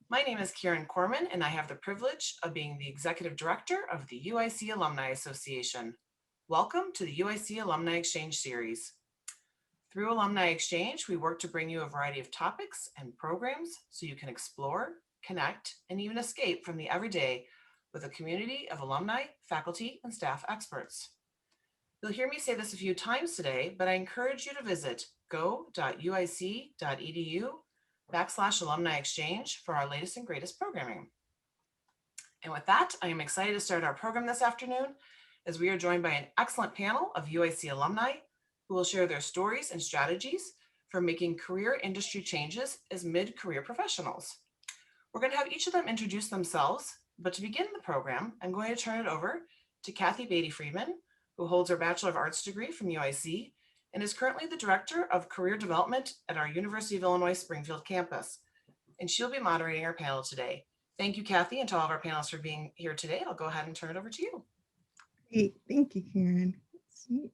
My name is Karen Corman, and I have the privilege of being the Executive Director of the UIC Alumni Association. Welcome to the UIC Alumni Exchange Series. Through Alumni Exchange, we work to bring you a variety of topics and programs so you can explore, connect, and even escape from the everyday with a community of alumni, faculty, and staff experts. You'll hear me say this a few times today, but I encourage you to visit go.uic.edu/alumni exchange for our latest and greatest programming. And with that, I am excited to start our program this afternoon as we are joined by an excellent panel of UIC alumni who will share their stories and strategies for making career industry changes as mid-career professionals. We're going to have each of them introduce themselves, but to begin the program, I'm going to turn it over to Kathyy Battee-Freeman, who holds her Bachelor of Arts degree from UIC and is currently the Director of Career Development at our University of Illinois Springfield campus. And she'll be moderating our panel today. Thank you, Kathyy, and to all of our panelists for being here today. I'll go ahead and turn it over to you. Great, thank you, Karen. Let's see.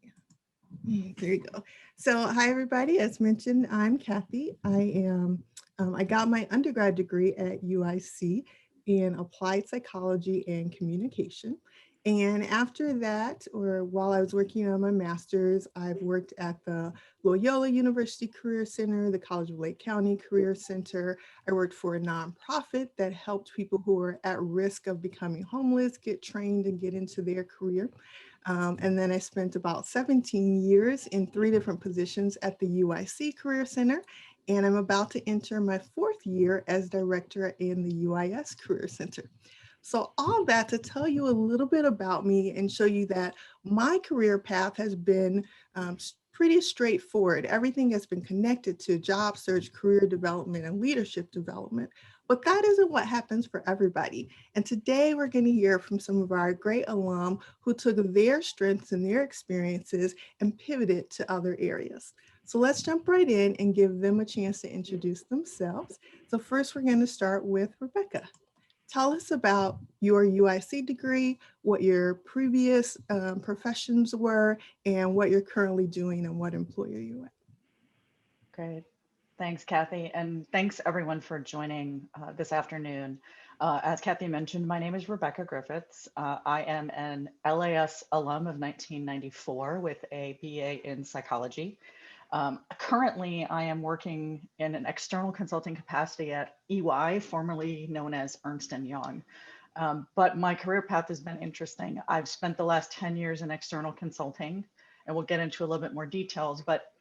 There you go. So hi, everybody. As mentioned, I'm Kathyy. I got my undergrad degree at UIC in applied psychology and communication. And after that, or while I was working on my master's, I've worked at the Loyola University Career Center, the College of Lake County Career Center. I worked for a nonprofit that helped people who are at risk of becoming homeless get trained and get into their career. And then I spent about 17 years in 3 different positions at the UIC Career Center. And I'm about to enter my 4th year as director in the UIS Career Center. So all that to tell you a little bit about me and show you that my career path has been pretty straightforward. Everything has been connected to job search, career development, and leadership development. But that isn't what happens for everybody. And today we're going to hear from some of our great alum who took their strengths and their experiences and pivoted to other areas. So let's jump right in and give them a chance to introduce themselves. So first we're going to start with Rebecca. Tell us about your UIC degree, what your previous professions were, and what you're currently doing and what employer you're at. Great. Thanks, Kathyy. And thanks everyone for joining this afternoon. As Kathyy mentioned, my name is Rebecca Griffiths. I am an LAS alum of 1994 with a BA in psychology. Currently, I am working in an external consulting capacity at EY, formerly known as Ernst & Young. But my career path has been interesting. I've spent the last 10 years in external consulting, and we'll get into a little bit more details, but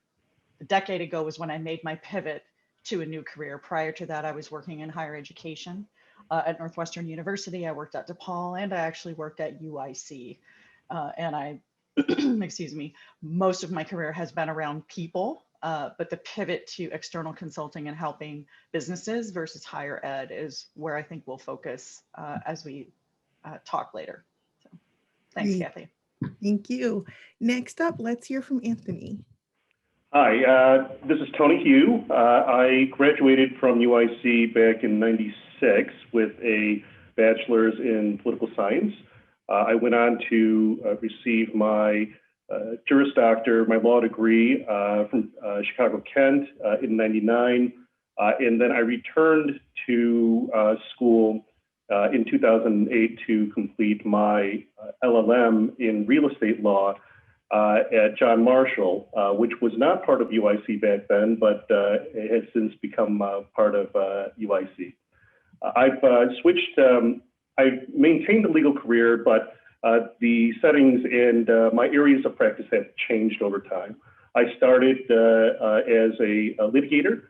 a decade ago was when I made my pivot to a new career. Prior to that, I was working in higher education. At Northwestern University, I worked at DePaul, and I actually worked at UIC. And I excuse me, most of my career has been around people, but the pivot to external consulting and helping businesses versus higher ed is where I think we'll focus as we talk later. So, thanks, Kathyy. Thank you. Next up, let's hear from Anthony. Hi, this is Tony Hugh. I graduated from UIC back in '96 with a bachelor's in political science. I went on to receive my Juris Doctor, my law degree from Chicago Kent in '99. And then I returned to school in 2008 to complete my LLM in real estate law at John Marshall, which was not part of UIC back then, but it has since become part of UIC. I've switched. I've maintained a legal career, but the settings and my areas of practice have changed over time. I started as a litigator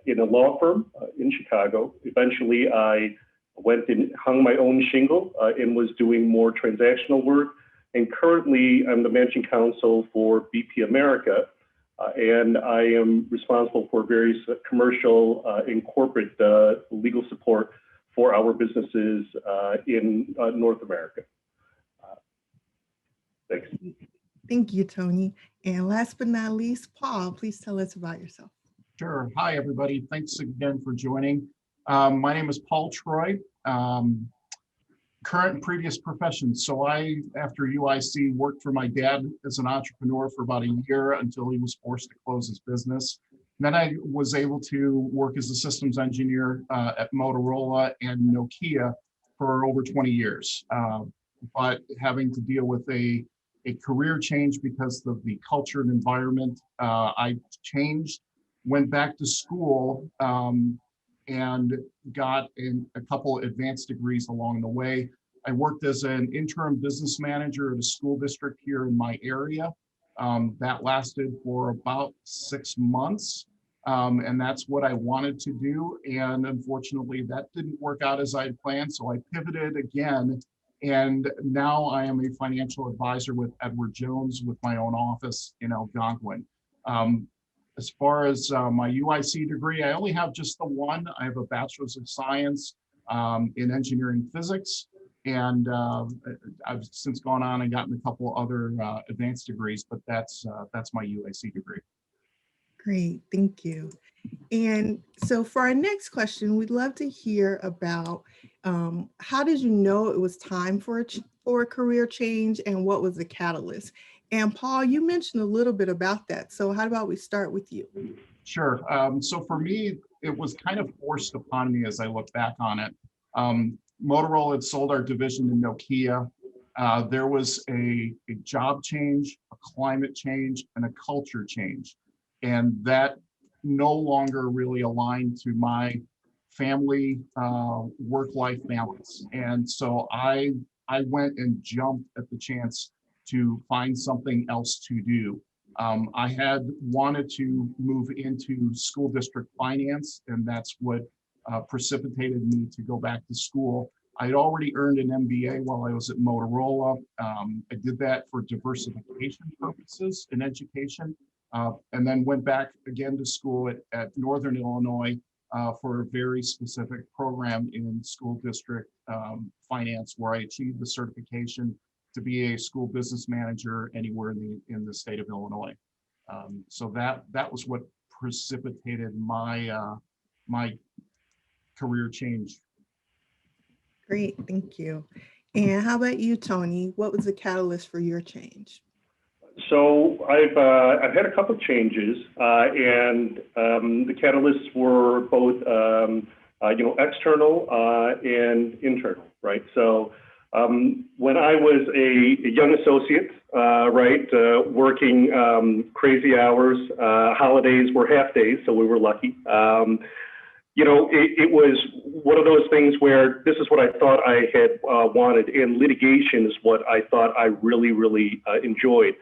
in a law firm in Chicago. Eventually, I went and hung my own shingle and was doing more transactional work. And currently, I'm the managing counsel for BP America, and I am responsible for various commercial and corporate legal support for our businesses in North America. Thanks. Thank you, Tony. And last but not least, Paul, please tell us about yourself. Sure. Hi, everybody. Thanks again for joining. My name is Paul Troy. Current and previous professions. So I, after UIC, worked for my dad as an entrepreneur for about a year until he was forced to close his business. Then I was able to work as a systems engineer at Motorola and Nokia for over 20 years. But having to deal with a career change because of the culture and environment, I changed, went back to school, and got in a couple advanced degrees along the way. I worked as an interim business manager at a school district here in my area. That lasted for about 6 months. And that's what I wanted to do. And unfortunately, that didn't work out as I had planned. So I pivoted again. And now I am a financial advisor with Edward Jones with my own office in Algonquin. As far as my UIC degree, I only have just the one. I have a Bachelor's of Science in Engineering Physics. And I've since gone on and gotten a couple other advanced degrees, but that's my UIC degree. Great, thank you. And so for our next question, we'd love to hear about how did you know it was time for a career change, and what was the catalyst? And Paul, you mentioned a little bit about that. So how about we start with you? Sure. So for me, it was kind of forced upon me as I look back on it. Motorola had sold our division to Nokia. There was a job change, a climate change, and a culture change. And that no longer really aligned to my family work-life balance. And so I went and jumped at the chance to find something else to do. I had wanted to move into school district finance, and that's what precipitated me to go back to school. I had already earned an MBA while I was at Motorola. I did that for diversification purposes in education, and then went back again to school at Northern Illinois for a very specific program in school district finance, where I achieved the certification to be a school business manager anywhere in the state of Illinois. So that was what precipitated my my career change. Great, thank you. And how about you, Tony? What was the catalyst for your change? So I've had a couple of changes, and the catalysts were both external and internal, right? So when I was a young associate, working crazy hours, holidays were half days, so we were lucky. It was one of those things where this is what I thought I had wanted, and litigation is what I thought I really, really enjoyed.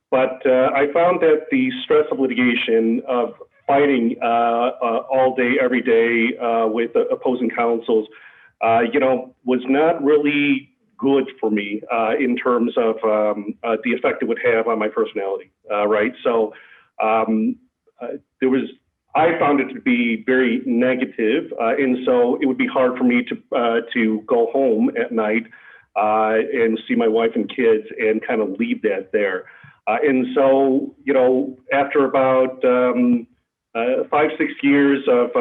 But I found that the stress of litigation, of fighting all day, every day with opposing counsels, was not really good for me in terms of the effect it would have on my personality, right? So I found it to be very negative, and so it would be hard for me to go home at night and see my wife and kids and kind of leave that there. And so, after about 5-6 years of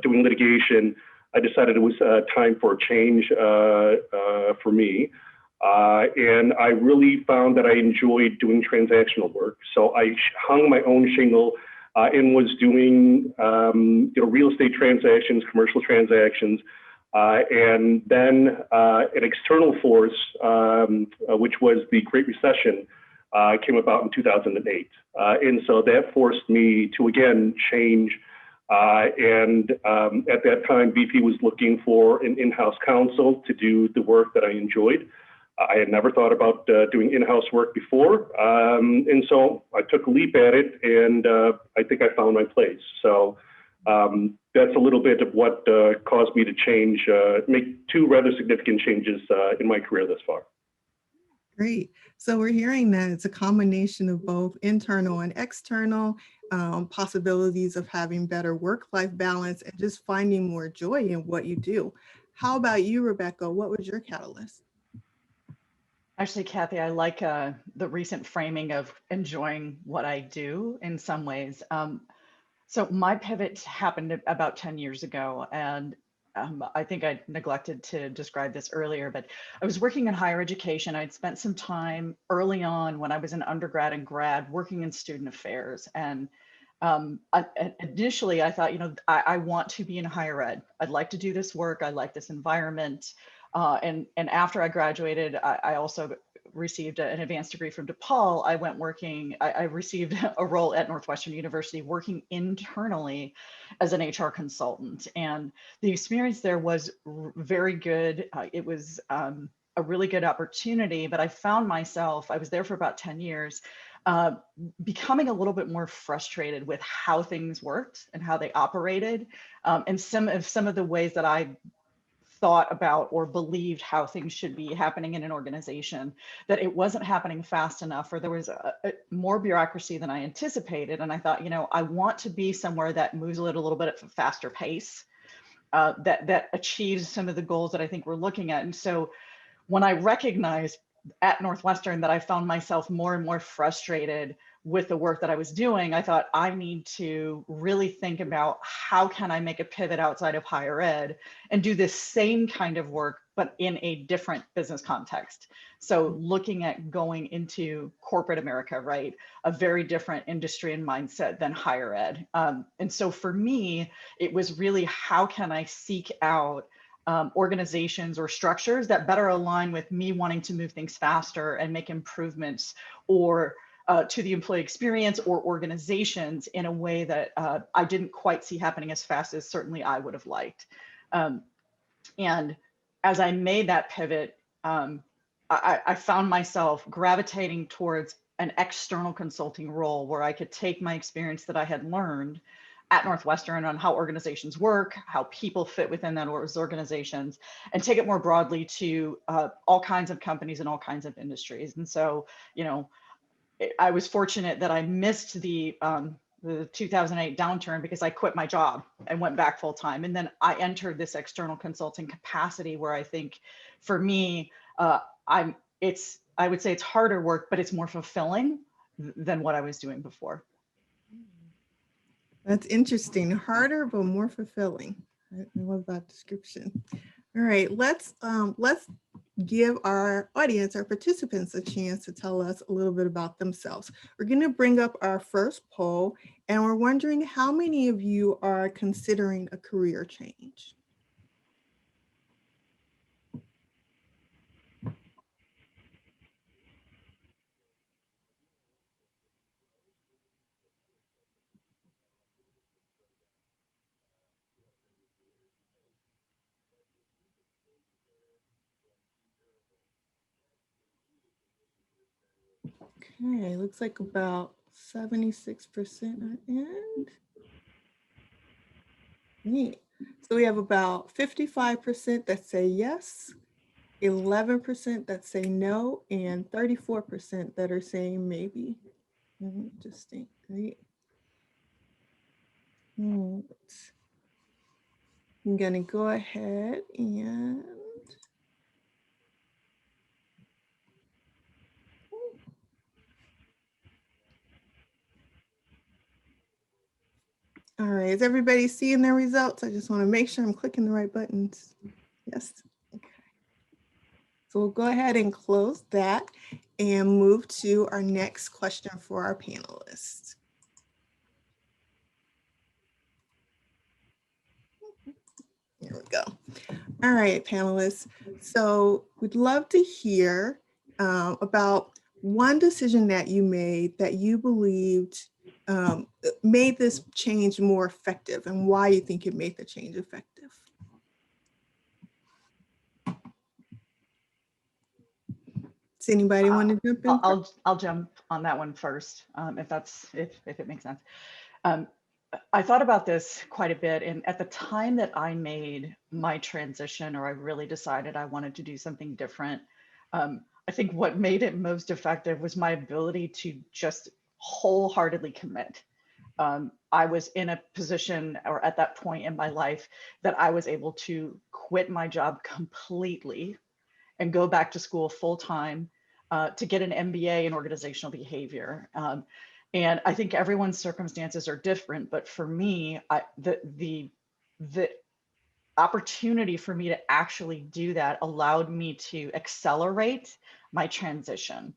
doing litigation, I decided it was time for a change for me. And I really found that I enjoyed doing transactional work. So I hung my own shingle and was doing real estate transactions, commercial transactions, and then an external force, which was the Great Recession, came about in 2008. And so that forced me to, again, change. And at that time, BP was looking for an in-house counsel to do the work that I enjoyed. I had never thought about doing in-house work before. And so I took a leap at it, and I think I found my place. So that's a little bit of what caused me to change, make two rather significant changes in my career thus far. Great. So we're hearing that it's a combination of both internal and external possibilities of having better work-life balance and just finding more joy in what you do. How about you, Rebecca? What was your catalyst? Actually, Kathy, I like the recent framing of enjoying what I do in some ways. So my pivot happened about 10 years ago, and I think I neglected to describe this earlier, but I was working in higher education. I'd spent some time early on when I was an undergrad and grad working in student affairs. And Initially, I thought, I want to be in higher ed. I'd like to do this work. I like this environment. And after I graduated, I also received an advanced degree from DePaul. I went working, I received a role at Northwestern University working internally as an HR consultant. And the experience there was very good. It was a really good opportunity, but I found myself, I was there for about 10 years, becoming a little bit more frustrated with how things worked and how they operated, and some of the ways that I thought about or believed how things should be happening in an organization, that it wasn't happening fast enough, or there was more bureaucracy than I anticipated. And I thought, I want to be somewhere that moves at a little bit at a faster pace, that achieves some of the goals that I think we're looking at. And so when I recognized at Northwestern that I found myself more and more frustrated with the work that I was doing, I thought I need to really think about how can I make a pivot outside of higher ed and do this same kind of work, but in a different business context. So looking at going into corporate America, right? A very different industry and mindset than higher ed. And so for me, it was really, how can I seek out organizations or structures that better align with me wanting to move things faster and make improvements, or to the employee experience or organizations in a way that I didn't quite see happening as fast as certainly I would have liked. And as I made that pivot, I found myself gravitating towards an external consulting role where I could take my experience that I had learned at Northwestern on how organizations work, how people fit within those organizations, and take it more broadly to all kinds of companies and all kinds of industries. And so, I was fortunate that I missed the 2008 downturn because I quit my job and went back full time. And then I entered this external consulting capacity where I think for me, I would say it's harder work, but it's more fulfilling than what I was doing before. That's interesting. Harder, but more fulfilling. I love that description. All right, let's give our audience, our participants, a chance to tell us a little bit about themselves. We're going to bring up our first poll, and we're wondering how many of you are considering a career change? Okay, looks like about 76% are in. Neat. So we have about 55% that say yes, 11% that say no, and 34% that are saying maybe. Interesting. Great. I'm gonna go ahead and all right, is everybody seeing their results? I just want to make sure I'm clicking the right buttons. Yes. Okay. So we'll go ahead and close that and move to our next question for our panelists. Here we go. All right, panelists. So we'd love to hear about one decision that you made that you believed made this change more effective, and why you think it made the change effective. Does anybody want to jump in? I'll jump on that one first, if it makes sense. I thought about this quite a bit, and at the time that I made my transition, or I really decided I wanted to do something different, I think what made it most effective was my ability to just wholeheartedly commit. I was in a position, or at that point in my life, that I was able to quit my job completely and go back to school full time to get an MBA in organizational behavior. And I think everyone's circumstances are different, but for me, the opportunity for me to actually do that allowed me to accelerate my transition.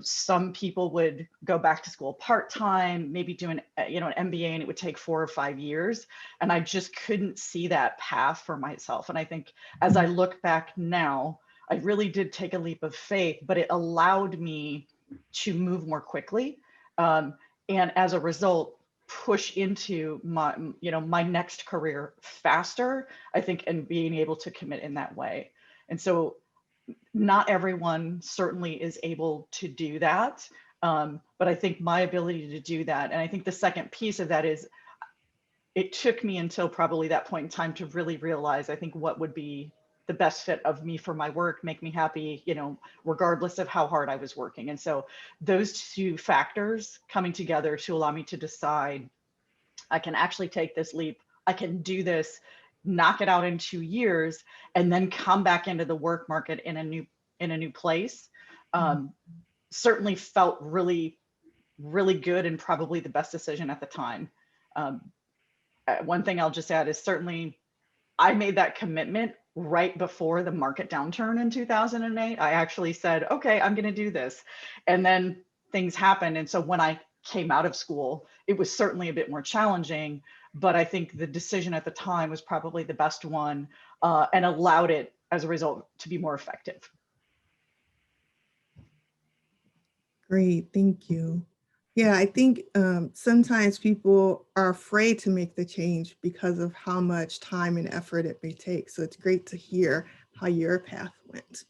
some people would go back to school part-time, maybe do an MBA, and it would take 4 or 5 years. And I just couldn't see that path for myself. And I think as I look back now, I really did take a leap of faith, but it allowed me to move more quickly. And as a result, push into my next career faster, I think, and being able to commit in that way. And so not everyone certainly is able to do that. But I think my ability to do that, and I think the second piece of that is it took me until probably that point in time to really realize, I think, what would be the best fit of me for my work, make me happy, regardless of how hard I was working. And so those two factors coming together to allow me to decide I can actually take this leap, I can do this, knock it out in 2 years, and then come back into the work market in a new place. Certainly felt really, really good, and probably the best decision at the time. One thing I'll just add is certainly I made that commitment right before the market downturn in 2008. I actually said, okay, I'm going to do this. And then things happened. And so when I came out of school, it was certainly a bit more challenging, but I think the decision at the time was probably the best one, and allowed it as a result to be more effective. Great, thank you. Yeah, I think sometimes people are afraid to make the change because of how much time and effort it may take. So it's great to hear how your path went.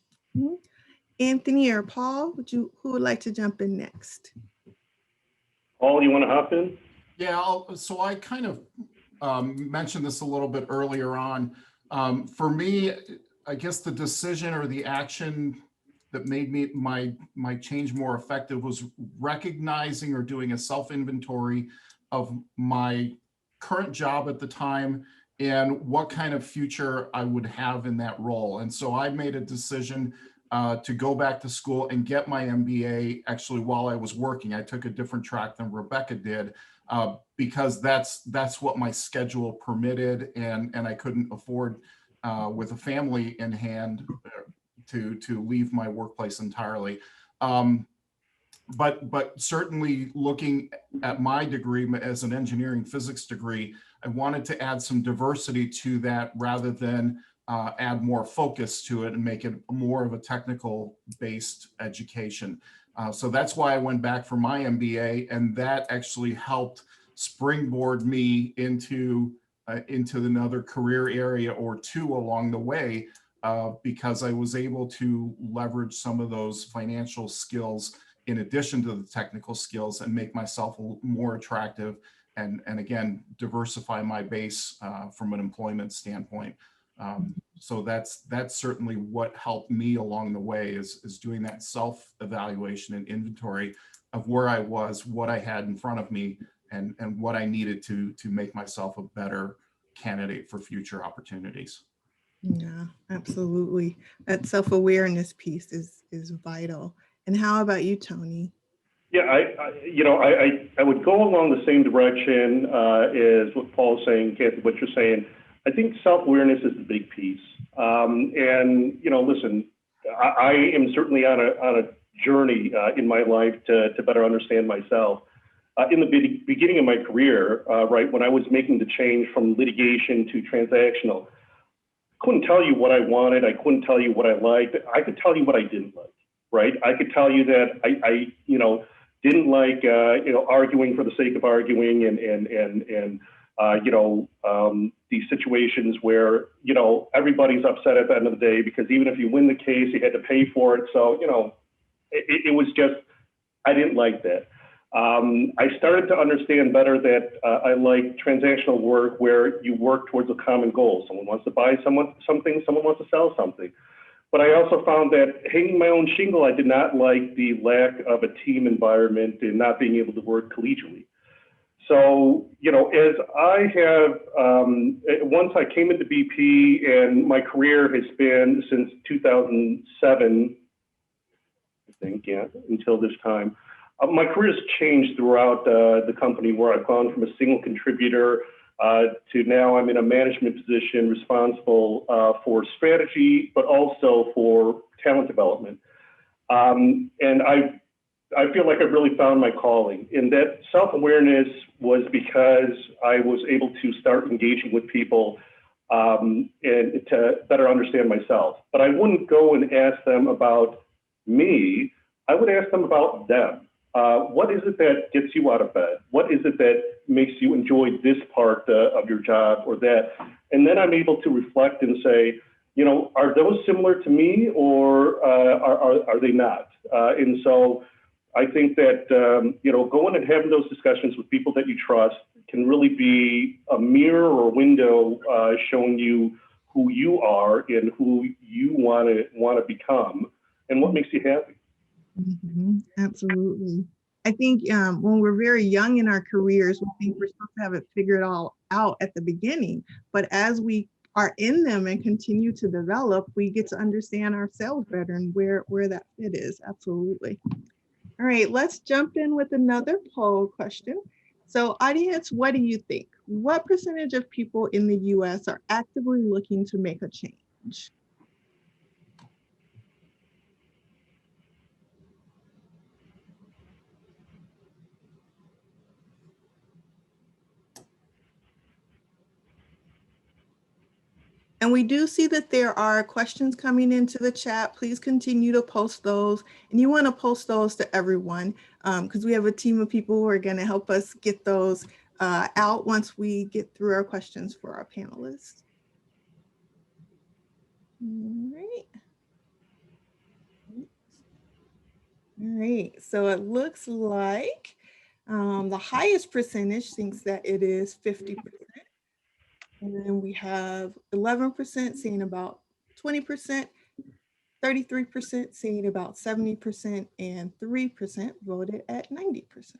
Anthony or Paul, who would like to jump in next? Paul, you want to hop in? Yeah, so I kind of mentioned this a little bit earlier on. For me, I guess the decision or the action that made me my change more effective was recognizing or doing a self-inventory of my current job at the time and what kind of future I would have in that role. And so I made a decision to go back to school and get my MBA actually while I was working. I took a different track than Rebecca did because that's what my schedule permitted, and I couldn't afford with a family in hand to leave my workplace entirely. But certainly looking at my degree as an engineering physics degree, I wanted to add some diversity to that rather than add more focus to it and make it more of a technical based education. So that's why I went back for my MBA, and that actually helped springboard me into another career area or two along the way, because I was able to leverage some of those financial skills in addition to the technical skills and make myself more attractive and again, diversify my base from an employment standpoint. So that's certainly what helped me along the way is doing that self-evaluation and inventory of where I was, what I had in front of me, and what I needed to make myself a better candidate for future opportunities. Yeah, absolutely. That self-awareness piece is vital. And how about you, Tony? Yeah, I would go along the same direction as what Paul's saying, Kathy, what you're saying. I think self-awareness is the big piece. And listen, I am certainly on a journey in my life to better understand myself. In the beginning of my career, right, when I was making the change from litigation to transactional, I couldn't tell you what I wanted. I couldn't tell you what I liked. I could tell you what I didn't like, right? I could tell you that I didn't like, arguing for the sake of arguing and these situations where, everybody's upset at the end of the day because even if you win the case, you had to pay for it. So, it was just, I didn't like that. I started to understand better that I like transactional work where you work towards a common goal. Someone wants to buy something, someone wants to sell something. But I also found that hanging my own shingle, I did not like the lack of a team environment and not being able to work collegially. So, as I have, once I came into BP and my career has been since 2007, I think, yeah, until this time, my career has changed throughout the company where I've gone from a single contributor to now I'm in a management position responsible for strategy, but also for talent development. And I've I feel like I've really found my calling. And that self-awareness was because I was able to start engaging with people and to better understand myself. But I wouldn't go and ask them about me. I would ask them about them. What is it that gets you out of bed? What is it that makes you enjoy this part of your job or that? And then I'm able to reflect and say, you know, are those similar to me or are they not? And so I think that, you know, going and having those discussions with people that you trust can really be a mirror or window showing you who you are and who you want to become and what makes you happy. Absolutely. I think when we're very young in our careers, we think we're supposed to have it figured all out at the beginning. But as we are in them and continue to develop, we get to understand ourselves better and where that fit is. Absolutely. All right, let's jump in with another poll question. So audience, what do you think? What percentage of people in the US are actively looking to make a change? And we do see that there are questions coming into the chat. Please continue to post those. And you want to post those to everyone because we have a team of people who are going to help us get those out once we get through our questions for our panelists. All right. All right, so it looks like the highest percentage thinks that it is 50%. And then we have 11% saying about 20%, 33% saying about 70%, and 3% voted at 90%.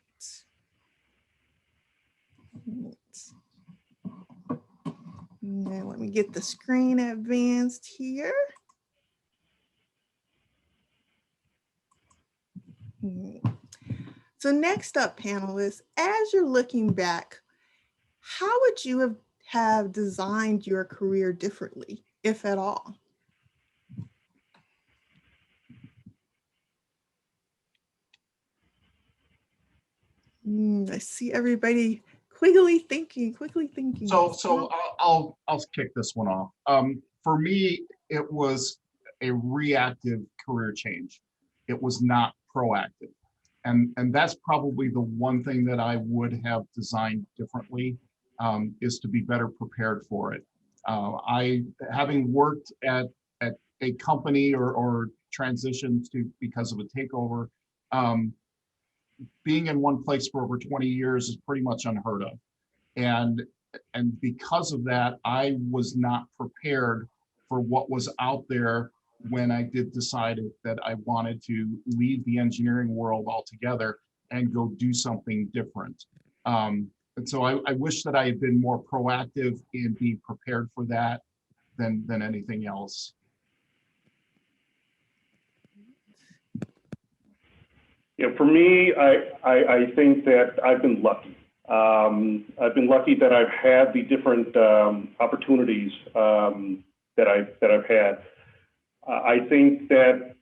Now let me get the screen advanced here. So next up, panelists, as you're looking back, how would you have designed your career differently, if at all? I see everybody quickly thinking. So I'll kick this one off. For me, it was a reactive career change. It was not proactive. And that's probably the one thing that I would have designed differently, is to be better prepared for it. Having worked at a company or transitioned to because of a takeover, being in one place for over 20 years is pretty much unheard of. And because of that, I was not prepared for what was out there when I did decide that I wanted to leave the engineering world altogether and go do something different. And so I wish that I had been more proactive in being prepared for that than anything else. Yeah, for me, I think that I've been lucky. I've been lucky that I've had the different opportunities that I've had. I think that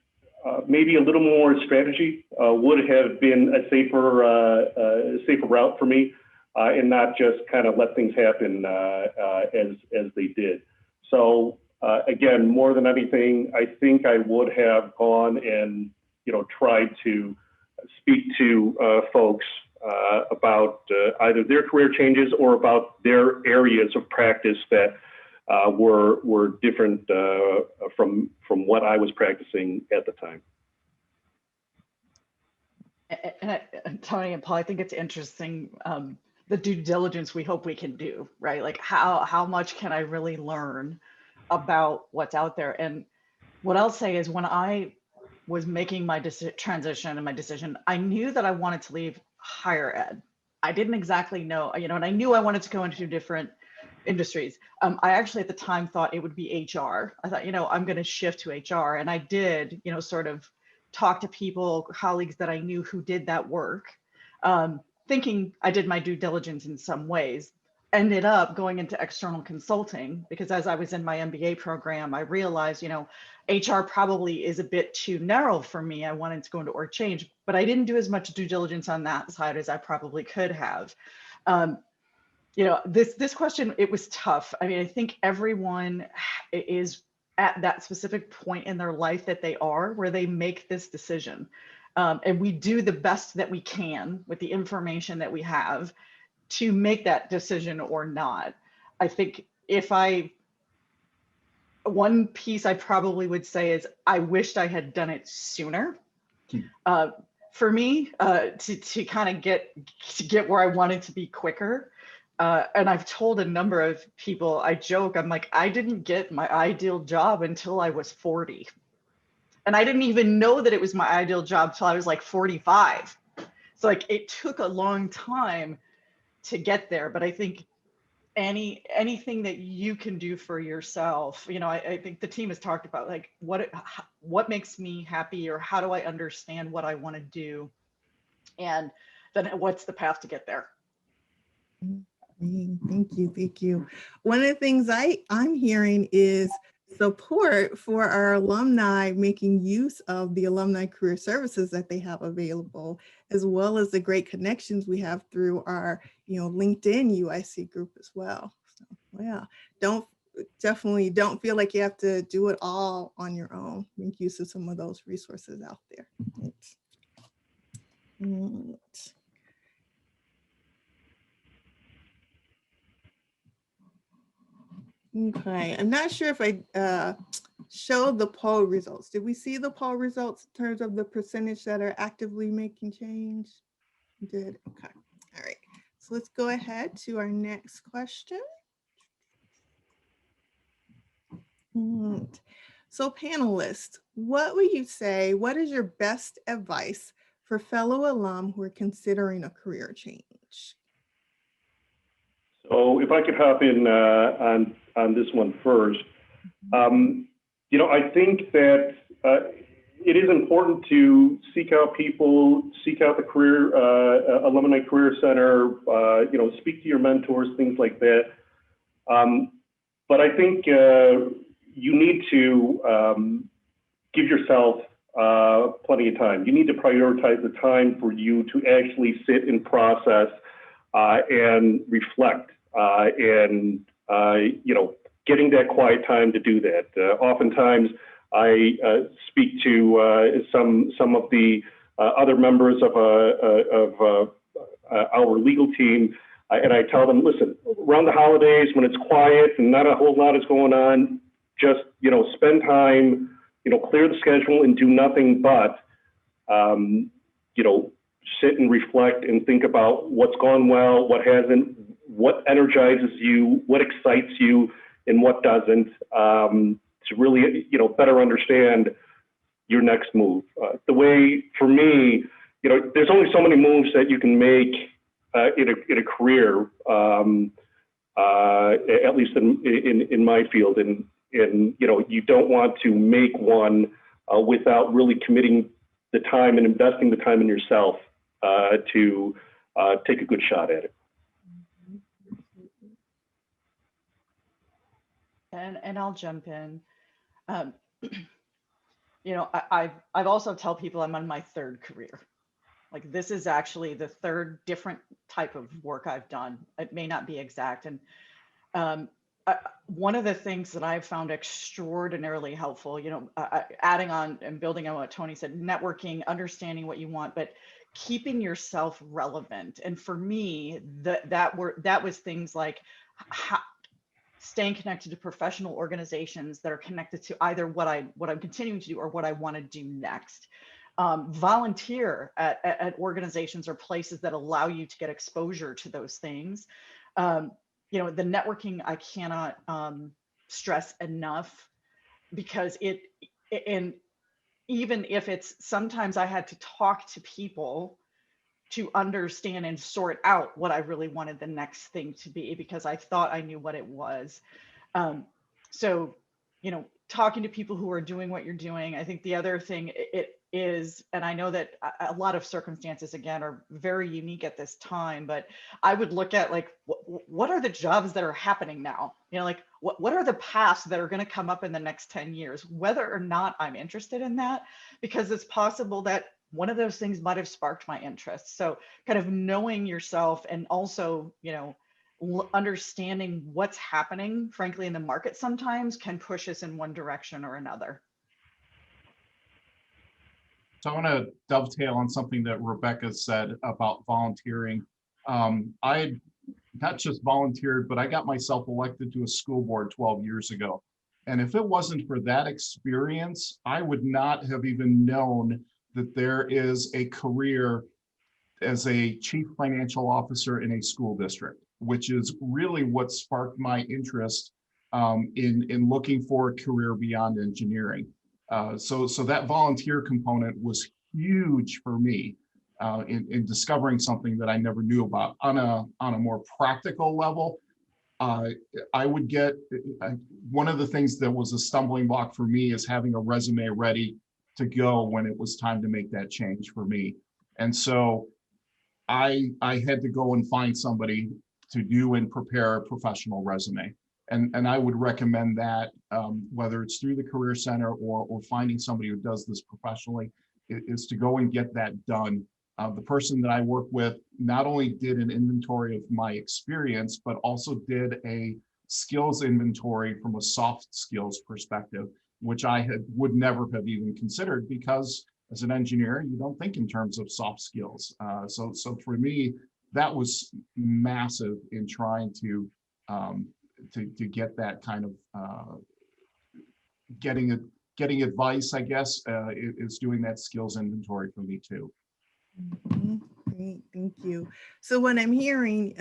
maybe a little more strategy would have been a safer route for me, and not just kind of let things happen as they did. So again, more than anything, I think I would have gone and tried to speak to folks about either their career changes or about their areas of practice that were different from what I was practicing at the time. And Tony and Paul, I think it's interesting, the due diligence we hope we can do, right? Like how much can I really learn about what's out there? And what I'll say is when I was making my transition and my decision, I knew that I wanted to leave higher ed. I didn't exactly know, and I knew I wanted to go into different industries. I actually at the time thought it would be HR. I thought, I'm going to shift to HR. And I did, sort of talk to people, colleagues that I knew who did that work, thinking I did my due diligence in some ways. ended up going into external consulting because as I was in my MBA program, I realized, you know, HR probably is a bit too narrow for me. I wanted to go into org change, but I didn't do as much due diligence on that side as I probably could have. You know, this question, it was tough. I mean, I think everyone is at that specific point in their life that they are where they make this decision. And we do the best that we can with the information that we have to make that decision or not. I think one piece I probably would say is I wished I had done it sooner. For me, to kind of get where I wanted to be quicker. And I've told a number of people, I joke, I'm like, I didn't get my ideal job until I was 40. And I didn't even know that it was my ideal job till I was like 45. So like it took a long time to get there. But I think anything that you can do for yourself, you know, I think the team has talked about like what makes me happy, or how do I understand what I want to do, and then what's the path to get there. Thank you. One of the things I'm hearing is support for our alumni making use of the alumni career services that they have available, as well as the great connections we have through our, you know, LinkedIn UIC group as well. So, yeah, definitely don't feel like you have to do it all on your own. Make use of some of those resources out there. Right. Okay, I'm not sure if I showed the poll results. Did we see the poll results in terms of the percentage that are actively making change? We did. Okay. All right. So let's go ahead to our next question. So panelists, what would you say, what is your best advice for fellow alum who are considering a career change? So if I could hop in on this one first, you know, I think that it is important to seek out people, seek out the career alumni career center, you know, speak to your mentors, things like that. But I think you need to give yourself plenty of time. You need to prioritize the time for you to actually sit and process and reflect and you know, getting that quiet time to do that. Oftentimes I speak to some of the other members of our legal team, and I tell them, listen, around the holidays when it's quiet and not a whole lot is going on, just, you know, spend time, you know, clear the schedule and do nothing but, you know, sit and reflect and think about what's gone well, what hasn't, what energizes you, what excites you, and what doesn't, to really, you know, better understand your next move. The way, for me, you know, there's only so many moves that you can make in a career, at least in my field, and you know, you don't want to make one without really committing the time and investing the time in yourself to take a good shot at it. And I'll jump in. You know, I've also tell people I'm on my third career. Like this is actually the third different type of work I've done. It may not be exact. And one of the things that I've found extraordinarily helpful, you know, adding on and building on what Tony said, networking, understanding what you want, but keeping yourself relevant. And for me, that was things like staying connected to professional organizations that are connected to either what I'm continuing to do or what I want to do next. Volunteer at organizations or places that allow you to get exposure to those things. You know, the networking I cannot stress enough, because and even if it's, sometimes I had to talk to people to understand and sort out what I really wanted the next thing to be, because I thought I knew what it was. So, you know, talking to people who are doing what you're doing. I think the other thing, is, and I know that a lot of circumstances, again, are very unique at this time, but I would look at like, what are the jobs that are happening now? You know, like what are the paths that are going to come up in the next 10 years, whether or not I'm interested in that, because it's possible that one of those things might have sparked my interest. So kind of knowing yourself, and also, you know, understanding what's happening, frankly, in the market sometimes can push us in one direction or another. So I want to dovetail on something that Rebecca said about volunteering. I had not just volunteered, but I got myself elected to a school board 12 years ago. And if it wasn't for that experience, I would not have even known that there is a career as a chief financial officer in a school district, which is really what sparked my interest in looking for a career beyond engineering. So that volunteer component was huge for me in discovering something that I never knew about. On a more practical level, I would get, one of the things that was a stumbling block for me is having a resume ready to go when it was time to make that change for me. And so I had to go and find somebody to do and prepare a professional resume. And I would recommend that, whether it's through the Career Center or finding somebody who does this professionally, is to go and get that done. The person that I work with not only did an inventory of my experience, but also did a skills inventory from a soft skills perspective, which I would never have even considered, because as an engineer, you don't think in terms of soft skills. So for me, that was massive in trying to get that kind of getting advice, I guess, is doing that skills inventory for me too. Great, thank you. So what I'm hearing,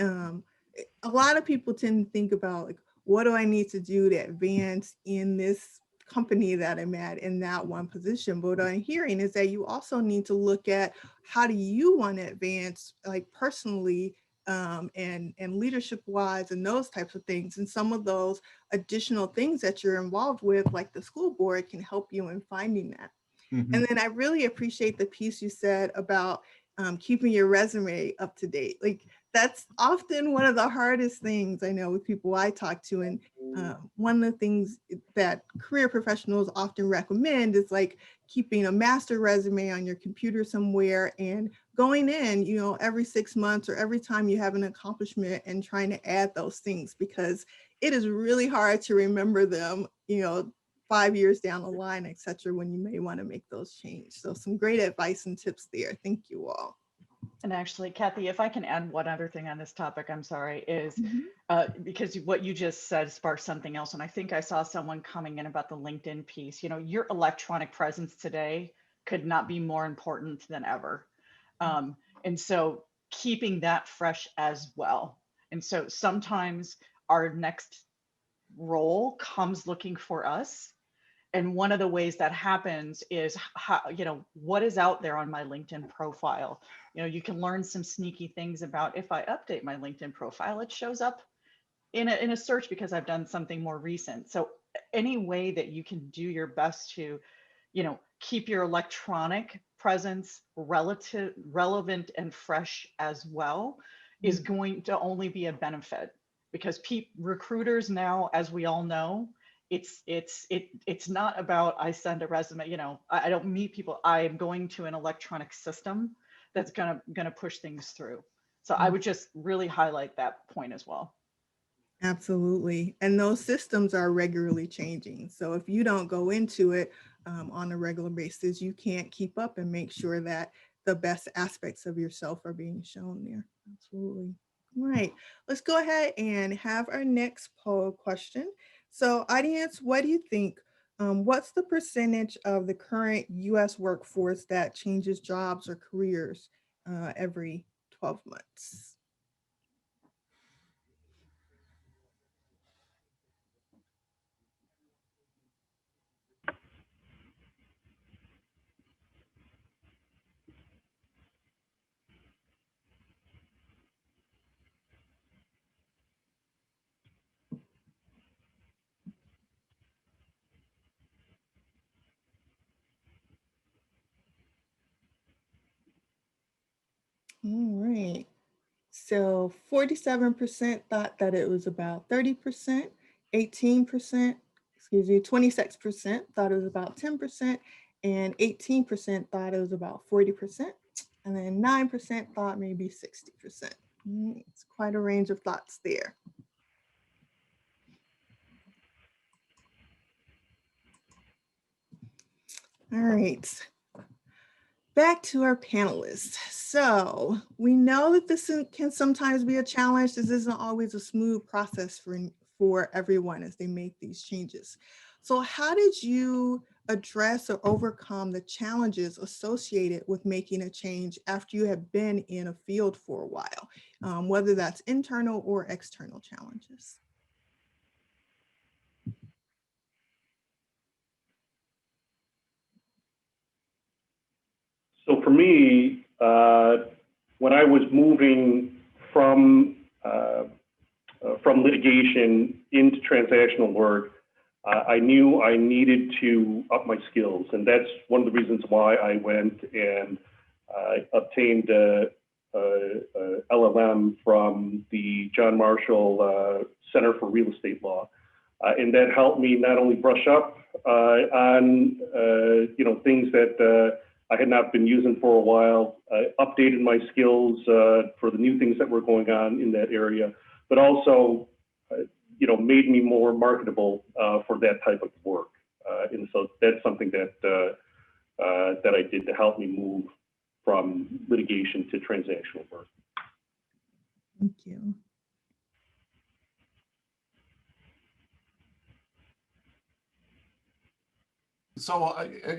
a lot of people tend to think about, like, what do I need to do to advance in this company that I'm at in that one position? But what I'm hearing is that you also need to look at, how do you want to advance, like personally, and leadership wise, and those types of things. And some of those additional things that you're involved with, like the school board, can help you in finding that. Mm-hmm. And then I really appreciate the piece you said about keeping your resume up to date. Like, that's often one of the hardest things I know with people I talk to. And one of the things that career professionals often recommend is like keeping a master resume on your computer somewhere, and going in, you know, every 6 months or every time you have an accomplishment, and trying to add those things, because it is really hard to remember them, you know, 5 years down the line, et cetera, when you may want to make those changes. So some great advice and tips there. Thank you all. And actually, Kathy, if I can add one other thing on this topic, I'm sorry, is because what you just said sparked something else. And I think I saw someone coming in about the LinkedIn piece. You know, your electronic presence today could not be more important than ever. And so keeping that fresh as well. And so sometimes our next role comes looking for us. And one of the ways that happens is how, you know, what is out there on my LinkedIn profile. You know, you can learn some sneaky things about, if I update my LinkedIn profile, it shows up in a search because I've done something more recent. So any way that you can do your best to, you know, keep your electronic presence relevant and fresh as well is going to only be a benefit, because recruiters now, as we all know, it's not about, I send a resume, you know, I don't meet people. I'm going to an electronic system that's gonna push things through. So I would just really highlight that point as well. Absolutely. And those systems are regularly changing. So if you don't go into it on a regular basis, you can't keep up and make sure that the best aspects of yourself are being shown there. Absolutely. All right, let's go ahead and have our next poll question. So audience, what do you think? What's the percentage of the current US workforce that changes jobs or careers every 12 months? All right. So 47% thought that it was about 30%, 18%, 26% thought it was about 10%, and 18% thought it was about 40%, and then 9% thought maybe 60%. It's quite a range of thoughts there. All right. Back to our panelists. So we know that this can sometimes be a challenge. This isn't always a smooth process for everyone as they make these changes. So how did you address or overcome the challenges associated with making a change after you have been in a field for a while, whether that's internal or external challenges? So for me, when I was moving from litigation into transactional work, I knew I needed to up my skills, and that's one of the reasons why I went and obtained a LLM from the John Marshall Center for Real Estate Law, and that helped me not only brush up on things that I had not been using for a while, updated my skills for the new things that were going on in that area, but also, made me more marketable for that type of work. And so that's something that I did to help me move from litigation to transactional work. Thank you. So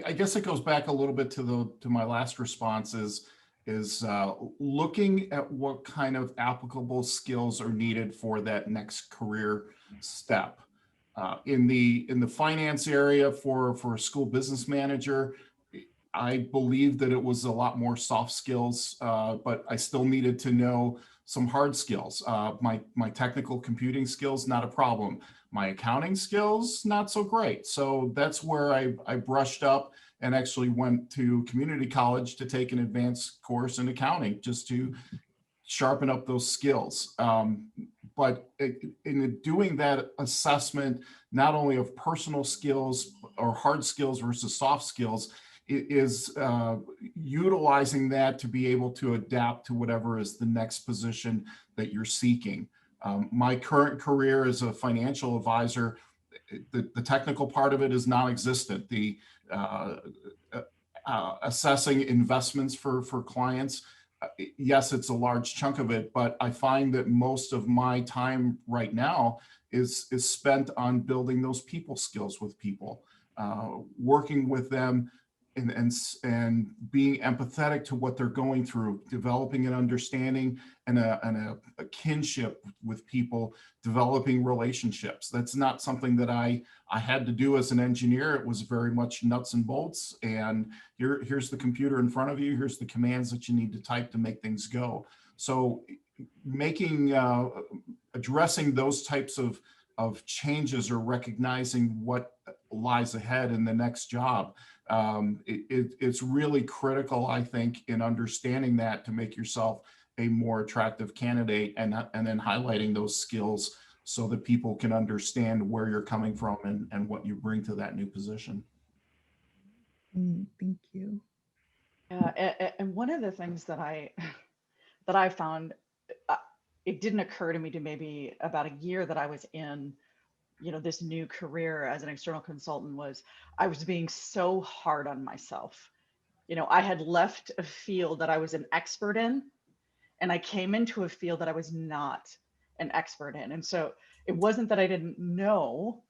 I guess it goes back a little bit to my last response is looking at what kind of applicable skills are needed for that next career step. In the finance area for a school business manager, I believe that it was a lot more soft skills, but I still needed to know some hard skills. My technical computing skills, not a problem. My accounting skills, not so great. So that's where I brushed up and actually went to community college to take an advanced course in accounting just to sharpen up those skills. But in doing that assessment, not only of personal skills or hard skills versus soft skills, it is utilizing that to be able to adapt to whatever is the next position that you're seeking. My current career as a financial advisor, the technical part of it is non-existent. The assessing investments for clients, yes, it's a large chunk of it, but I find that most of my time right now is spent on building those people skills with people, working with them and being empathetic to what they're going through, developing an understanding and a kinship with people, developing relationships. That's not something that I had to do as an engineer. It was very much nuts and bolts, and here's the computer in front of you, here's the commands that you need to type to make things go. So addressing those types of changes or recognizing what lies ahead in the next job, it's really critical, I think, in understanding that to make yourself a more attractive candidate and then highlighting those skills so that people can understand where you're coming from and what you bring to that new position. Thank you. And one of the things that I found, it didn't occur to me to maybe about a year that I was in this new career as an external consultant, was I was being so hard on myself. I had left a field that I was an expert in, and I came into a field that I was not an expert in. And so it wasn't that I didn't know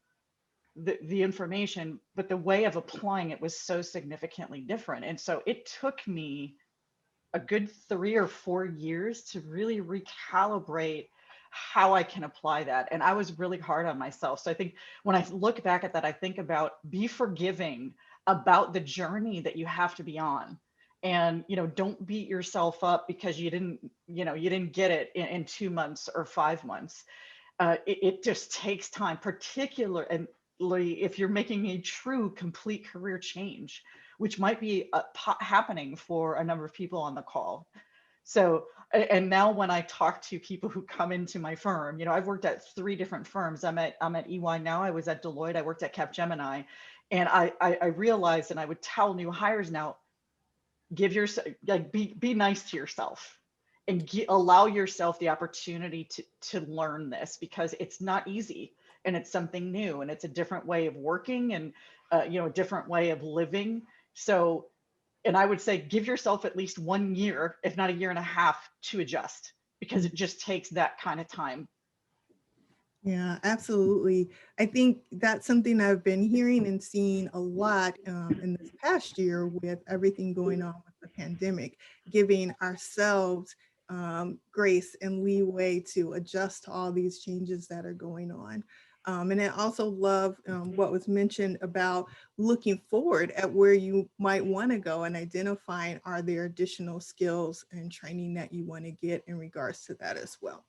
the information, but the way of applying it was so significantly different. And so it took me a good 3 or 4 years to really recalibrate how I can apply that. And I was really hard on myself. So I think when I look back at that, I think about be forgiving about the journey that you have to be on. And, don't beat yourself up because you didn't get it in 2 months or 5 months. It just takes time, particularly if you're making a true complete career change, which might be happening for a number of people on the call. So, and now when I talk to people who come into my firm, you know, I've worked at 3 different firms. I'm at EY now. I was at Deloitte. I worked at Capgemini, and I realized, and I would tell new hires now, give yourself, like, be nice to yourself, and allow yourself the opportunity to learn this, because it's not easy, and it's something new, and it's a different way of working, and you know, a different way of living. So, and I would say give yourself at least 1 year, if not a year and a half, to adjust, because it just takes that kind of time. Yeah, absolutely. I think that's something I've been hearing and seeing a lot in this past year with everything going on with the pandemic, giving ourselves grace and leeway to adjust to all these changes that are going on. And I also love what was mentioned about looking forward at where you might want to go and identifying, are there additional skills and training that you want to get in regards to that as well.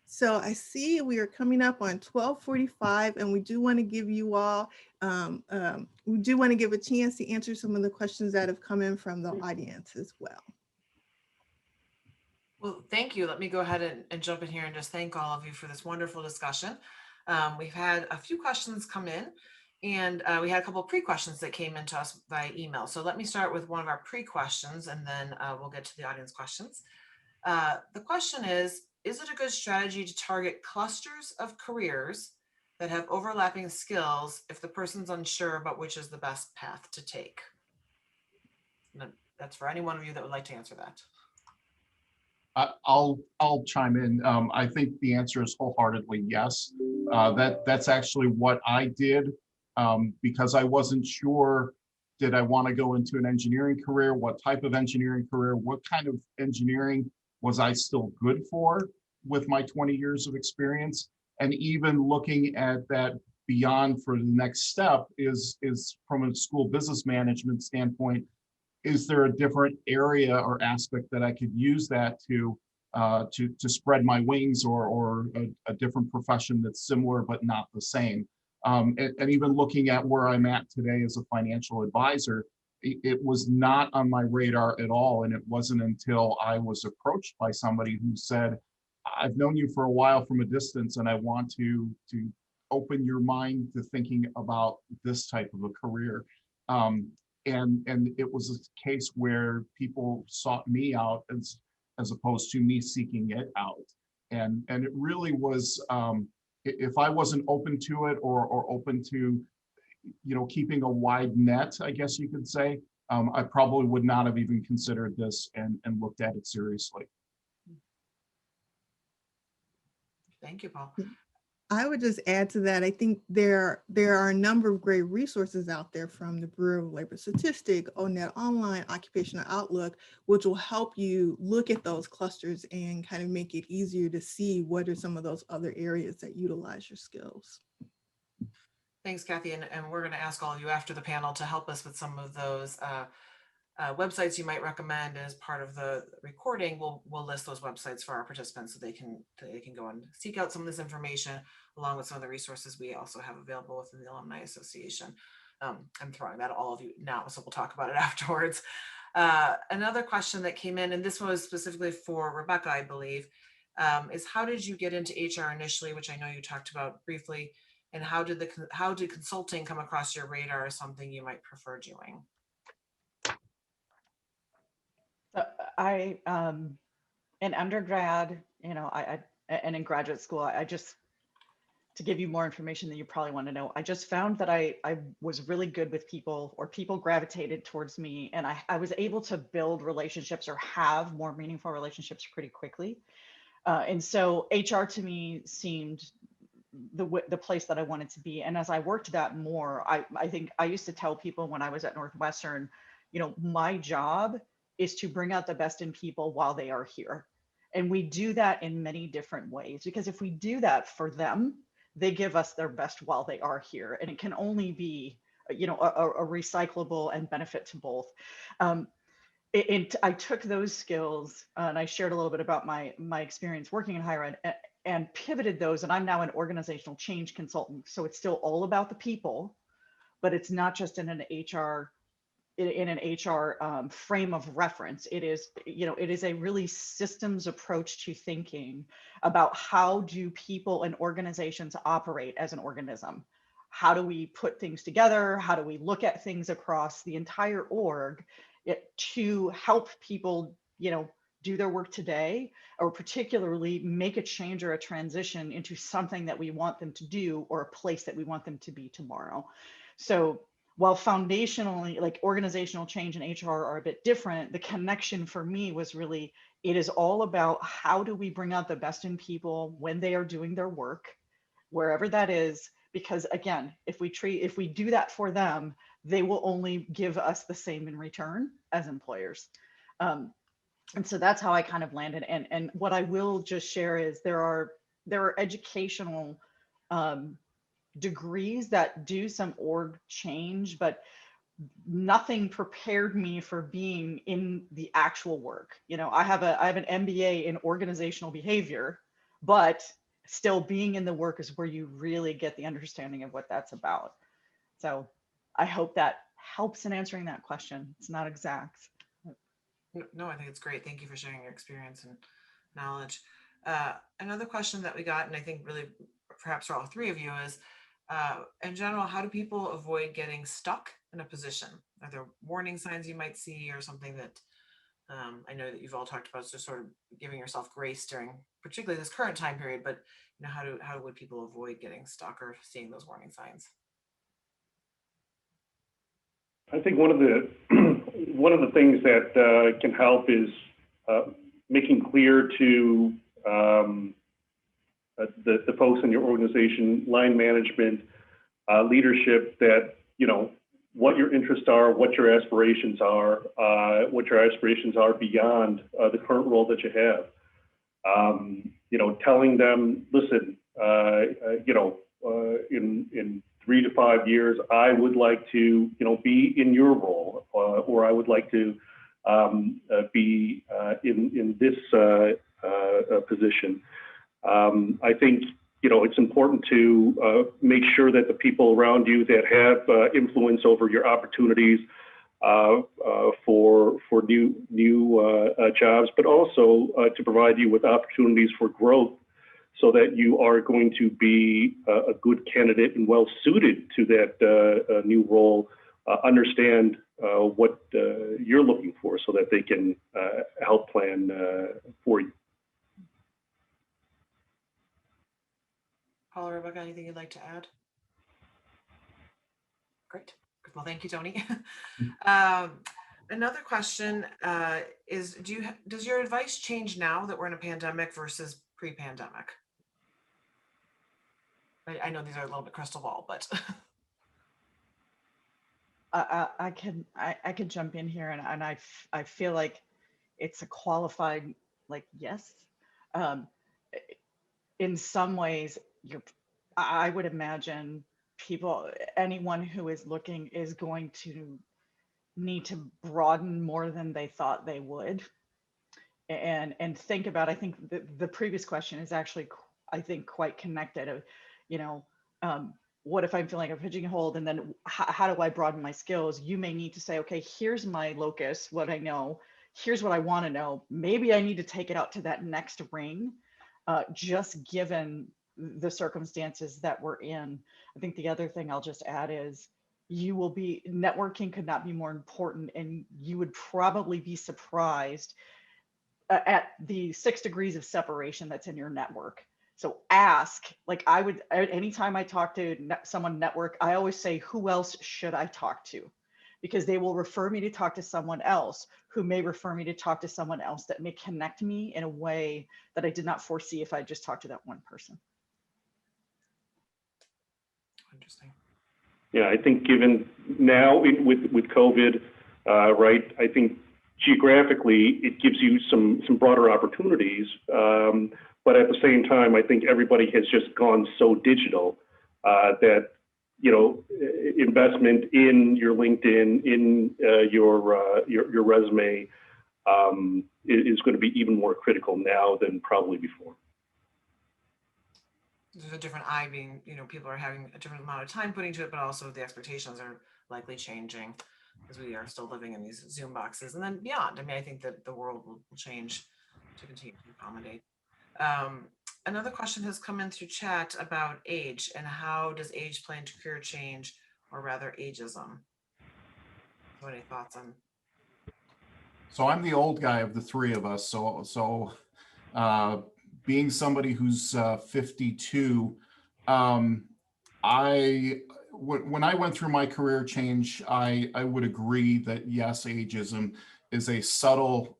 So I see we are coming up on 12:45, and we do want to give you all, we do want to give a chance to answer some of the questions that have come in from the audience as well. Well, thank you. Let me go ahead and jump in here and just thank all of you for this wonderful discussion. We've had a few questions come in, and we had a couple of pre-questions that came into us by email. So let me start with one of our pre-questions, and then we'll get to the audience questions. The question is it a good strategy to target clusters of careers that have overlapping skills if the person's unsure about which is the best path to take? And that's for any one of you that would like to answer that. I'll chime in. I think the answer is wholeheartedly yes. That's actually what I did, because I wasn't sure, did I want to go into an engineering career? What type of engineering career? What kind of engineering was I still good for with my 20 years of experience? And even looking at that beyond for the next step is from a school business management standpoint, is there a different area or aspect that I could use that to spread my wings, or a different profession that's similar but not the same? And even looking at where I'm at today as a financial advisor, it was not on my radar at all. And it wasn't until I was approached by somebody who said, I've known you for a while from a distance, and I want to open your mind to thinking about this type of a career. And it was a case where people sought me out as opposed to me seeking it out. And it really was, if I wasn't open to it, or open to, you know, keeping a wide net, I guess you could say, I probably would not have even considered this and looked at it seriously. Thank you, Paul. I would just add to that. I think there are a number of great resources out there from the Bureau of Labor Statistics, ONET Online, Occupational Outlook, which will help you look at those clusters and kind of make it easier to see what are some of those other areas that utilize your skills. Thanks, Kathy. And we're going to ask all of you after the panel to help us with some of those websites you might recommend as part of the recording. We'll list those websites for our participants so they can go and seek out some of this information, along with some of the resources we also have available within the Alumni Association. I'm throwing that at all of you now, so we'll talk about it afterwards. Another question that came in, and this was specifically for Rebecca, I believe, is how did you get into HR initially, which I know you talked about briefly, and how did consulting come across your radar as something you might prefer doing? I in undergrad, you know, and in graduate school, I just, to give you more information than you probably want to know, I just found that I was really good with people, or people gravitated towards me, and I was able to build relationships or have more meaningful relationships pretty quickly. And so HR to me seemed the place that I wanted to be. And as I worked that more, I think I used to tell people when I was at Northwestern, you know, my job is to bring out the best in people while they are here. And we do that in many different ways, because if we do that for them, they give us their best while they are here. And it can only be, you know, a recyclable and benefit to both. I took those skills and I shared a little bit about my experience working in higher ed, and pivoted those. And I'm now an organizational change consultant. So it's still all about the people, but it's not just in an HR in an HR frame of reference. It is, it is a really systems approach to thinking about how do people and organizations operate as an organism. How do we put things together? How do we look at things across the entire org to help people, do their work today, or particularly make a change or a transition into something that we want them to do or a place that we want them to be tomorrow. So while foundationally, like organizational change and HR are a bit different, the connection for me was really, it is all about how do we bring out the best in people when they are doing their work, wherever that is, because again, if we do that for them, they will only give us the same in return as employers. And so that's how I kind of landed. And what I will just share is there are educational degrees that do some org change, but nothing prepared me for being in the actual work. I have an MBA in organizational behavior, but still being in the work is where you really get the understanding of what that's about. So I hope that helps in answering that question. It's not exact. No, I think it's great. Thank you for sharing your experience and knowledge. Another question that we got, and I think really perhaps for all three of you, is in general, how do people avoid getting stuck in a position? Are there warning signs you might see, or something that I know that you've all talked about, just sort of giving yourself grace during particularly this current time period, but how would people avoid getting stuck or seeing those warning signs? I think one of the things that can help is making clear to the folks in your organization, line management, leadership, that what your interests are, what your aspirations are beyond the current role that you have. Telling them, listen, in 3 to 5 years, I would like to, be in your role, or I would like to be in this position. I think, it's important to make sure that the people around you that have influence over your opportunities for new jobs, but also to provide you with opportunities for growth, so that you are going to be a good candidate and well suited to that new role, understand what you're looking for, so that they can help plan for you. Paul or Rebecca, anything you'd like to add? Great. Well, thank you, Tony. Another question is, does your advice change now that we're in a pandemic versus pre-pandemic? I know these are a little bit crystal ball, but I could jump in here, and I feel like it's a qualified yes. In some ways, I would imagine anyone who is looking is going to need to broaden more than they thought they would, and think about. I think the previous question is actually, I think, quite connected. What if I'm feeling like I'm pigeonholed, and then how do I broaden my skills? You may need to say, okay, here's my locus, what I know, here's what I want to know. Maybe I need to take it out to that next ring, just given the circumstances that we're in. I think the other thing I'll just add is networking could not be more important, and you would probably be surprised at the 6 degrees of separation that's in your network. So ask, anytime I talk to someone network, I always say, who else should I talk to? Because they will refer me to talk to someone else who may refer me to talk to someone else that may connect me in a way that I did not foresee if I just talked to that one person. interesting. Yeah, I think given now with COVID, right, I think geographically it gives you some broader opportunities. But at the same time, I think everybody has just gone so digital that, investment in your LinkedIn, in your resume is going to be even more critical now than probably before. There's a different eye being, people are having a different amount of time putting to it, but also the expectations are likely changing. because we are still living in these Zoom boxes, and then beyond. I mean, I think that the world will change to continue to accommodate. Another question has come in through chat about age and how does age play into career change, or rather ageism? So any thoughts on? So I'm the old guy of the three of us. So being somebody who's 52, when I went through my career change, I would agree that yes, ageism is a subtle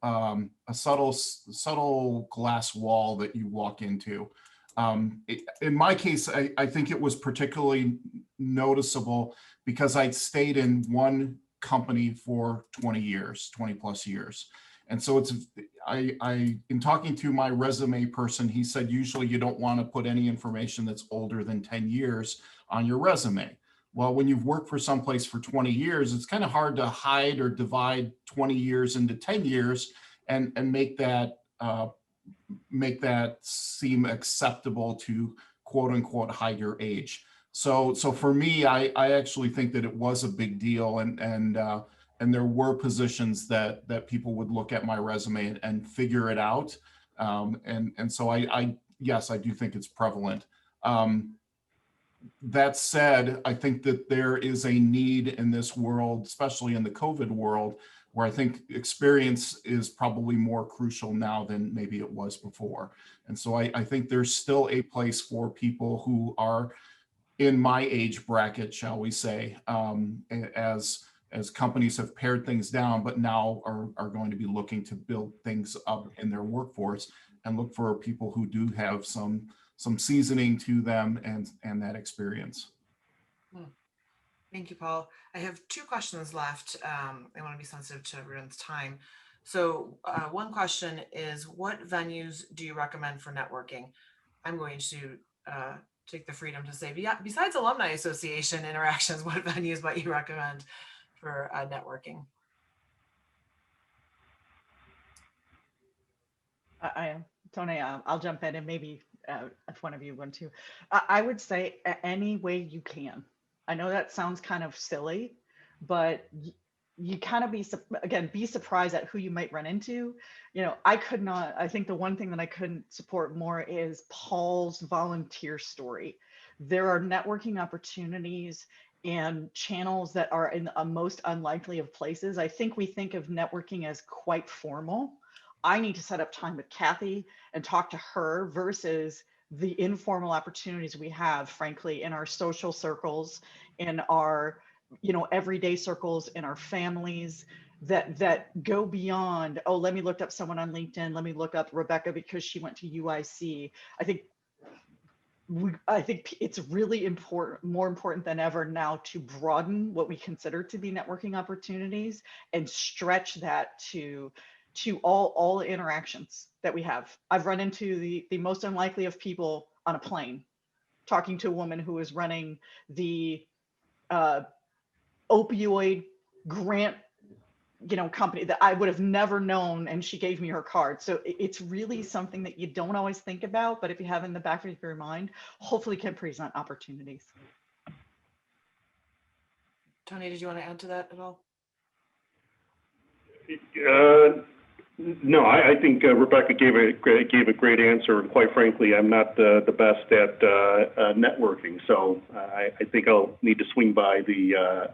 glass wall that you walk into. In my case, I think it was particularly noticeable because I'd stayed in one company for 20 plus years. And so in talking to my resume person, he said, usually you don't want to put any information that's older than 10 years on your resume. Well, when you've worked for someplace for 20 years, it's kind of hard to hide or divide 20 years into 10 years and make that seem acceptable to quote unquote hide your age. So for me, I actually think that it was a big deal, and there were positions that people would look at my resume and figure it out. And so yes, I do think it's prevalent. That said, I think that there is a need in this world, especially in the COVID world, where I think experience is probably more crucial now than maybe it was before. And so I think there's still a place for people who are in my age bracket, shall we say, as companies have pared things down, but now are going to be looking to build things up in their workforce and look for people who do have some seasoning to them and that experience. Thank you, Paul. I have two questions left. I want to be sensitive to everyone's time. So one question is, what venues do you recommend for networking? I'm going to take the freedom to say, besides Alumni Association interactions, what venues might you recommend for networking? I am Tony. I'll jump in, and maybe if one of you want to. I would say any way you can. I know that sounds kind of silly, but you kind of be surprised at who you might run into. You know, I think the one thing that I couldn't support more is Paul's volunteer story. There are networking opportunities and channels that are in a most unlikely of places. I think we think of networking as quite formal. I need to set up time with Kathyy and talk to her versus the informal opportunities we have, frankly, in our social circles, in our, everyday circles, in our families that go beyond, oh, let me look up someone on LinkedIn. Let me look up Rebecca because she went to UIC. I think it's really important, more important than ever now, to broaden what we consider to be networking opportunities and stretch that to all interactions that we have. I've run into the most unlikely of people on a plane, talking to a woman who is running the opioid grant, company that I would have never known, and she gave me her card. So it's really something that you don't always think about, but if you have in the back of your mind, hopefully can present opportunities. Tony, did you want to add to that at all? No, I think Rebecca gave a great answer, and quite frankly, I'm not the best at networking, so I think I'll need to swing by the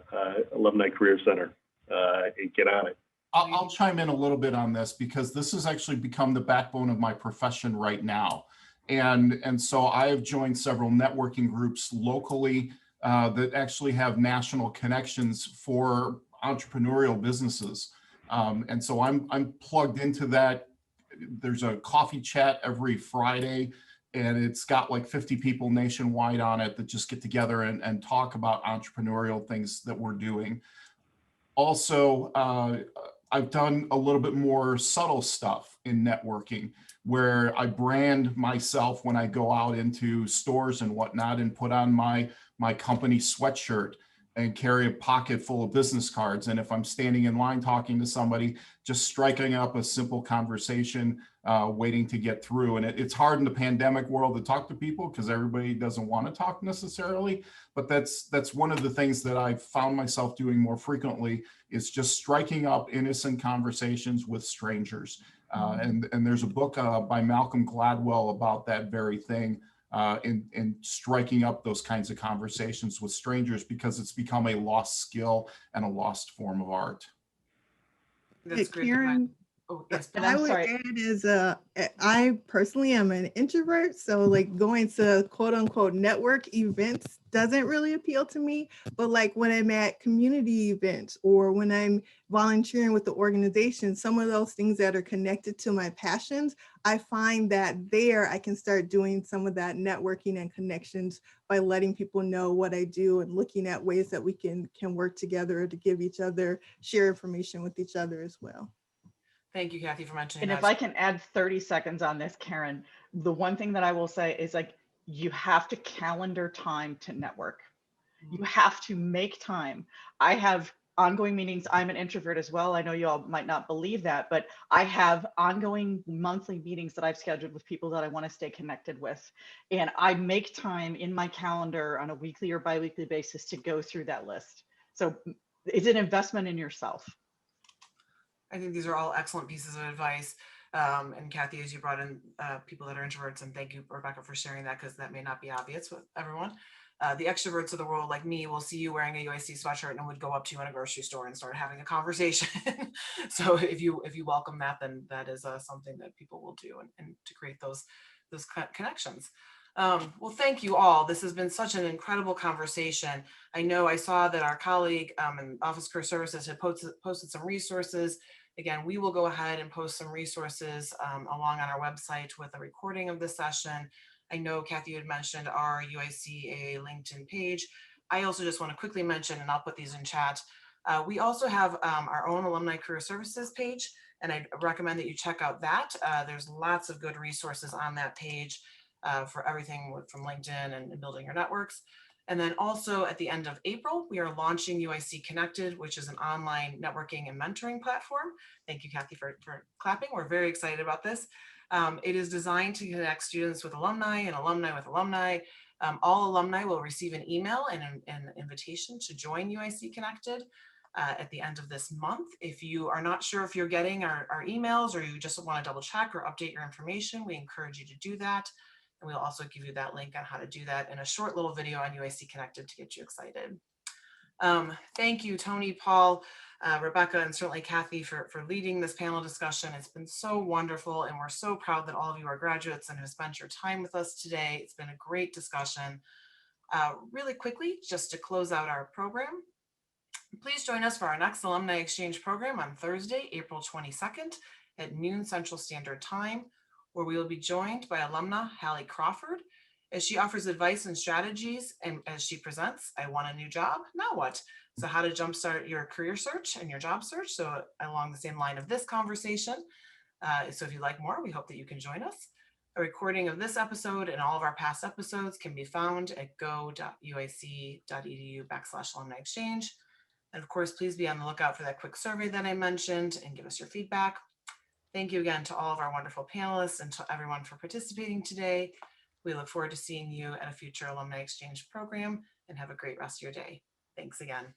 Alumni Career Center and get on it. I'll chime in a little bit on this because this has actually become the backbone of my profession right now, and so I have joined several networking groups locally that actually have national connections for entrepreneurial businesses. And so I'm plugged into that. There's a coffee chat every Friday, and it's got like 50 people nationwide on it that just get together and talk about entrepreneurial things that we're doing. Also, I've done a little bit more subtle stuff in networking where I brand myself when I go out into stores and whatnot and put on my company sweatshirt. and carry a pocket full of business cards. And if I'm standing in line talking to somebody, just striking up a simple conversation, waiting to get through. And it's hard in the pandemic world to talk to people because everybody doesn't want to talk necessarily. But that's one of the things that I've found myself doing more frequently, is just striking up innocent conversations with strangers. And there's a book by Malcolm Gladwell about that very thing. In striking up those kinds of conversations with strangers, because it's become a lost skill and a lost form of art. That's great. Karen, Oh, yes. And I I'm would sorry. add is I personally am an introvert, so like going to quote unquote network events doesn't really appeal to me. But like when I'm at community events or when I'm volunteering with the organization, some of those things that are connected to my passions, I find that there I can start doing some of that networking and connections by letting people know what I do and looking at ways that we can work together to give each other, share information with each other as well. Thank you, Kathy, for mentioning And that. if I can add 30 seconds on this, Karen, the one thing that I will say is, like, you have to calendar time to network. You have to make time. I have ongoing meetings. I'm an introvert as well. I know you all might not believe that, but I have ongoing monthly meetings that I've scheduled with people that I want to stay connected with. And I make time in my calendar on a weekly or biweekly basis to go through that list. So it's an investment in yourself. I think these are all excellent pieces of advice. And Kathy, as you brought in people that are introverts, and thank you, Rebecca, for sharing that, because that may not be obvious with everyone. The extroverts of the world, like me, will see you wearing a UIC sweatshirt and would go up to you in a grocery store and start having a conversation. So if you welcome that, then that is something that people will do, and to create those connections. Well, thank you all. This has been such an incredible conversation. I know I saw that our colleague in Office Career Services had posted some resources. Again, we will go ahead and post some resources along on our website with a recording of this session. I know Kathy had mentioned our UICA LinkedIn page. I also just want to quickly mention, and I'll put these in chat, we also have our own Alumni Career Services page, and I recommend that you check out that. There's lots of good resources on that page for everything from LinkedIn and building your networks. And then also at the end of April, we are launching Uic Connected, which is an online networking and mentoring platform. Thank you, Kathy, for clapping. We're very excited about this. It is designed to connect students with alumni and alumni with alumni. All alumni will receive an email and an invitation to join Uic Connected at the end of this month. If you are not sure if you're getting our emails, or you just want to double check or update your information, we encourage you to do that. And we'll also give you that link on how to do that in a short little video on Uic Connected to get you excited. Thank you, Tony, Paul, Rebecca, and certainly Kathy for leading this panel discussion. It's been so wonderful, and we're so proud that all of you are graduates and have spent your time with us today. It's been a great discussion. Really quickly, just to close out our program, please join us for our next Alumni Exchange program on Thursday, April 22nd at noon Central Standard Time, where we will be joined by alumna Hallie Crawford as she offers advice and strategies, and as she presents, I want a new job, now what? So how to jumpstart your career search and your job search. So along the same line of this conversation. So if you'd like more, we hope that you can join us. A recording of this episode and all of our past episodes can be found at go.uic.edu/alumni exchange. And of course, please be on the lookout for that quick survey that I mentioned and give us your feedback. Thank you again to all of our wonderful panelists and to everyone for participating today. We look forward to seeing you at a future Alumni Exchange program, and have a great rest of your day. Thanks again.